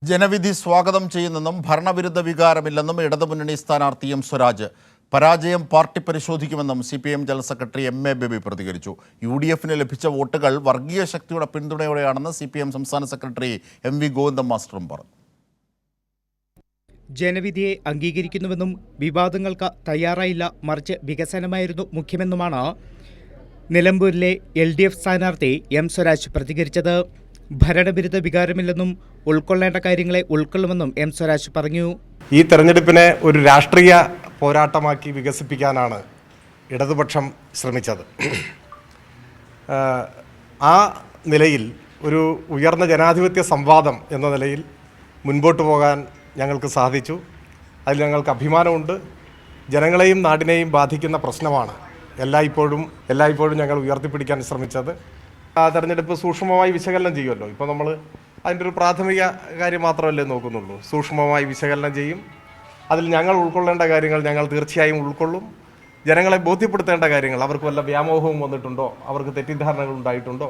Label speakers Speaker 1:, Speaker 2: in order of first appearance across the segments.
Speaker 1: ജനവിധി സ്വാഗതം ചെയ്യുന്നെന്നും ഭരണവിരുദ്ധ വികാരമില്ലെന്നും ഇടതുമുന്നണി സ്ഥാനാർത്ഥി എം സ്വരാജ്. പരാജയം പാർട്ടി പരിശോധിക്കുമെന്നും CPM general secretary MA baby പ്രതികരിച്ചു. UDFന് ലഭിച്ച വോട്ടുകൾ വർഗീയ ശക്തിയുടെ പിന്തുണയോടെയാണെന്ന് CPM സംസ്ഥാന സെക്രട്ടറി MV ഗോവിന്ദൻ മാസ്റ്ററും പറഞ്ഞു.
Speaker 2: ജനവിധിയെ അംഗീകരിക്കുന്നുവെന്നും വിവാദങ്ങൾക്ക് തയ്യാറായില്ല, മറിച്ച് വികസനമായിരുന്നു മുഖ്യമെന്നുമാണ് നിലമ്പൂരിലെ LDF സ്ഥാനാർത്ഥി M സ്വരാജ് പ്രതികരിച്ചത്. ഭരണവിരുദ്ധ വികാരമില്ലെന്നും ഉൾക്കൊള്ളേണ്ട കാര്യങ്ങളെ ഉൾക്കൊള്ളുമെന്നും M സ്വരാജ് പറഞ്ഞു.
Speaker 3: ഈ തെരഞ്ഞെടുപ്പിനെ ഒരു രാഷ്ട്രീയ പോരാട്ടമാക്കി വികസിപ്പിക്കാനാണ് ഇടതുപക്ഷം ശ്രമിച്ചത്. ആ നിലയിൽ ഒരു ഉയർന്ന ജനാധിപത്യ സംവാദം എന്ന നിലയിൽ മുൻപോട്ട് പോകാൻ ഞങ്ങൾക്ക് സാധിച്ചു. അതിൽ ഞങ്ങൾക്ക് അഭിമാനമുണ്ട്. ജനങ്ങളെയും നാടിനെയും ബാധിക്കുന്ന പ്രശ്നമാണ് എല്ലായ്പ്പോഴും ഞങ്ങൾ ഉയർത്തിപ്പിടിക്കാൻ ശ്രമിച്ചത്. തെരഞ്ഞെടുപ്പ് സൂക്ഷ്മമായി വിശകലനം ചെയ്യുമല്ലോ. ഇപ്പോൾ നമ്മൾ അതിൻ്റെ ഒരു പ്രാഥമിക കാര്യം മാത്രമല്ലേ നോക്കുന്നുള്ളൂ. സൂക്ഷ്മമായി വിശകലനം ചെയ്യും. അതിൽ ഞങ്ങൾ ഉൾക്കൊള്ളേണ്ട കാര്യങ്ങൾ ഞങ്ങൾ തീർച്ചയായും ഉൾക്കൊള്ളും. ജനങ്ങളെ ബോധ്യപ്പെടുത്തേണ്ട കാര്യങ്ങൾ, അവർക്ക് വല്ല വ്യാമോഹവും വന്നിട്ടുണ്ടോ, അവർക്ക് തെറ്റിദ്ധാരണകൾ ഉണ്ടായിട്ടുണ്ടോ,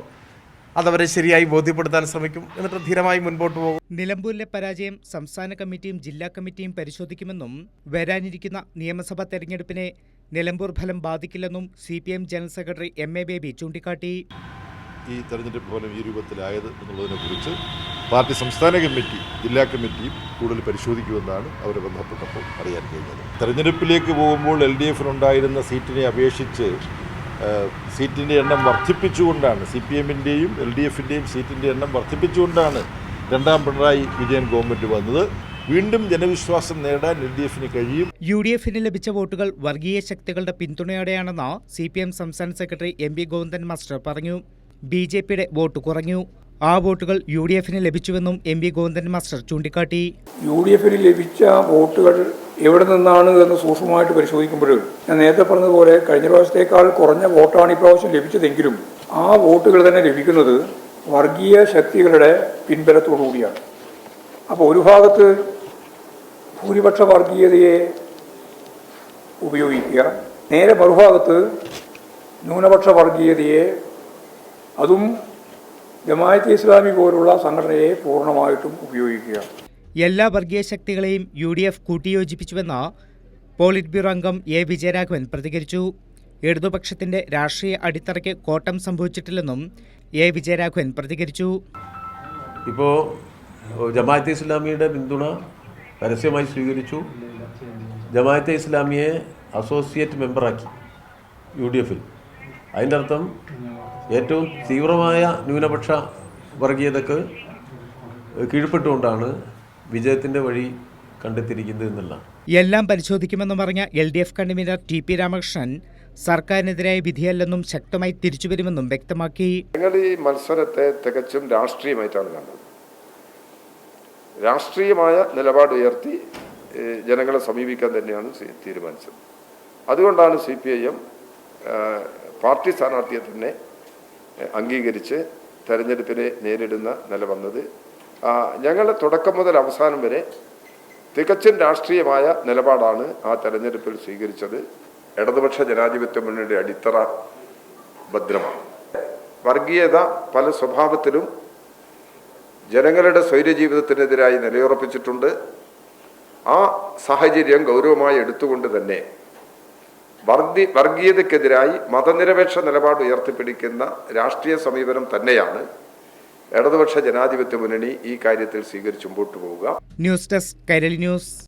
Speaker 3: അതവരെ ശരിയായി ബോധ്യപ്പെടുത്താൻ ശ്രമിക്കും. എന്നിട്ട് ധീരമായി മുൻപോട്ട് പോകും.
Speaker 2: നിലമ്പൂരിലെ പരാജയം സംസ്ഥാന കമ്മിറ്റിയും ജില്ലാ കമ്മിറ്റിയും പരിശോധിക്കുമെന്നും വരാനിരിക്കുന്ന നിയമസഭാ തെരഞ്ഞെടുപ്പിനെ നിലമ്പൂർ ഫലം ബാധിക്കില്ലെന്നും CPM general secretary MA baby ചൂണ്ടിക്കാട്ടി.
Speaker 4: ഈ തെരഞ്ഞെടുപ്പ് ഫലം ഈ രൂപത്തിലായത് എന്നുള്ളതിനെക്കുറിച്ച് പാർട്ടി സംസ്ഥാന കമ്മിറ്റി ജില്ലാ കമ്മിറ്റിയും കൂടുതൽ പരിശോധിക്കുമെന്നാണ് അവരെ ബന്ധപ്പെട്ടപ്പോൾ അറിയാൻ കഴിഞ്ഞത്. തെരഞ്ഞെടുപ്പിലേക്ക് പോകുമ്പോൾ LDFനുണ്ടായിരുന്ന സീറ്റിനെ അപേക്ഷിച്ച് സീറ്റിൻ്റെ എണ്ണം വർദ്ധിപ്പിച്ചുകൊണ്ടാണ്, CPMൻ്റെയും LDFൻ്റെയും സീറ്റിൻ്റെ എണ്ണം വർദ്ധിപ്പിച്ചുകൊണ്ടാണ് രണ്ടാം പിണറായി വിജയൻ ഗവൺമെൻറ് വന്നത്. വീണ്ടും ജനവിശ്വാസം നേടാൻ LDFന് കഴിയും.
Speaker 2: UDFന് ലഭിച്ച വോട്ടുകൾ വർഗീയ ശക്തികളുടെ പിന്തുണയോടെയാണെന്ന് CPM സംസ്ഥാന സെക്രട്ടറി MV ഗോവിന്ദൻ മാസ്റ്റർ പറഞ്ഞു. BJPയുടെ വോട്ട് കുറഞ്ഞു. ആ വോട്ടുകൾ UDFന് ലഭിച്ചുവെന്നും MV ഗോവിന്ദൻ മാസ്റ്റർ ചൂണ്ടിക്കാട്ടി.
Speaker 5: UDFന് ലഭിച്ച വോട്ടുകൾ എവിടെ നിന്നാണ് എന്ന് സൂക്ഷ്മമായിട്ട് പരിശോധിക്കുമ്പോൾ ഞാൻ നേരത്തെ പറഞ്ഞതുപോലെ കഴിഞ്ഞ പ്രാവശ്യത്തേക്കാൾ കുറഞ്ഞ വോട്ടാണ് ഇപ്രാവശ്യം ലഭിച്ചതെങ്കിലും ആ വോട്ടുകൾ തന്നെ ലഭിക്കുന്നത് വർഗീയ ശക്തികളുടെ പിൻബലത്തോടു കൂടിയാണ്. അപ്പോൾ ഒരു ഭാഗത്ത് ഭൂരിപക്ഷ വർഗീയതയെ ഉപയോഗിക്കുക, നേരെ മറുഭാഗത്ത് ന്യൂനപക്ഷ വർഗീയതയെ, അതും ജമാഅത്തെ ഇസ്ലാമി പോലുള്ള സംഘടനയെ പൂർണ്ണമായിട്ടും ഉപയോഗിക്കുക.
Speaker 2: എല്ലാ വർഗീയ ശക്തികളെയും UDF കൂട്ടിയോജിപ്പിച്ചുവെന്ന് പോളിറ്റ് ബ്യൂറോ അംഗം A വിജയരാഘവൻ പ്രതികരിച്ചു. ഇടതുപക്ഷത്തിന്റെ രാഷ്ട്രീയ അടിത്തറയ്ക്ക് കോട്ടം സംഭവിച്ചിട്ടില്ലെന്നും A വിജയരാഘവൻ പ്രതികരിച്ചു.
Speaker 6: ഇപ്പോൾ ജമാഅത്തെ ഇസ്ലാമിയുടെ പിന്തുണ പരസ്യമായി സ്വീകരിച്ചു. ജമാഅത്തെ ഇസ്ലാമിയെ അസോസിയേറ്റ് മെമ്പറാക്കി UDFൽ. അതിൻ്റെ അർത്ഥം ഏറ്റവും തീവ്രമായ ന്യൂനപക്ഷ വർഗീയതക്ക് കീഴ്പ്പെട്ടുകൊണ്ടാണ് വിജയത്തിൻ്റെ വഴി കണ്ടെത്തിയിരിക്കുന്നത് എന്നല്ല.
Speaker 2: എല്ലാം പരിശോധിക്കുമെന്ന് പറഞ്ഞ LDF കൺവീനർ TP രാമകൃഷ്ണൻ സർക്കാരിനെതിരായ വിധിയല്ലെന്നും ശക്തമായി തിരിച്ചുവരുമെന്നും വ്യക്തമാക്കി.
Speaker 7: ഞങ്ങൾ ഈ മത്സരത്തെ തികച്ചും രാഷ്ട്രീയമായിട്ടാണ് കണ്ടത്. രാഷ്ട്രീയമായ നിലപാട് ഉയർത്തി ജനങ്ങളെ സമീപിക്കാൻ തന്നെയാണ് തീരുമാനിച്ചത്. അതുകൊണ്ടാണ് CPIM പാർട്ടി സ്ഥാനാർത്ഥിയെ തന്നെ അംഗീകരിച്ച് തെരഞ്ഞെടുപ്പിനെ നേരിടുന്ന നില വന്നത്. ഞങ്ങൾ തുടക്കം മുതൽ അവസാനം വരെ തികച്ചും രാഷ്ട്രീയമായ നിലപാടാണ് ആ തെരഞ്ഞെടുപ്പിൽ സ്വീകരിച്ചത്. ഇടതുപക്ഷ ജനാധിപത്യ മുന്നണിയുടെ അടിത്തറ ഭദ്രമാണ്. വർഗീയത പല സ്വഭാവത്തിലും ജനങ്ങളുടെ സ്വൈര്യജീവിതത്തിനെതിരായി നിലയുറപ്പിച്ചിട്ടുണ്ട്. ആ സാഹചര്യം ഗൗരവമായി എടുത്തുകൊണ്ട് തന്നെ വർഗീയതയ്ക്കെതിരായി മതനിരപേക്ഷ നിലപാട് ഉയർത്തിപ്പിടിക്കുന്ന രാഷ്ട്രീയ സമീപനം തന്നെയാണ് ഇടതുപക്ഷ ജനാധിപത്യ മുന്നണി ഈ കാര്യത്തിൽ സ്വീകരിച്ച് മുമ്പോട്ട് പോവുക.
Speaker 2: News desk Kairali news.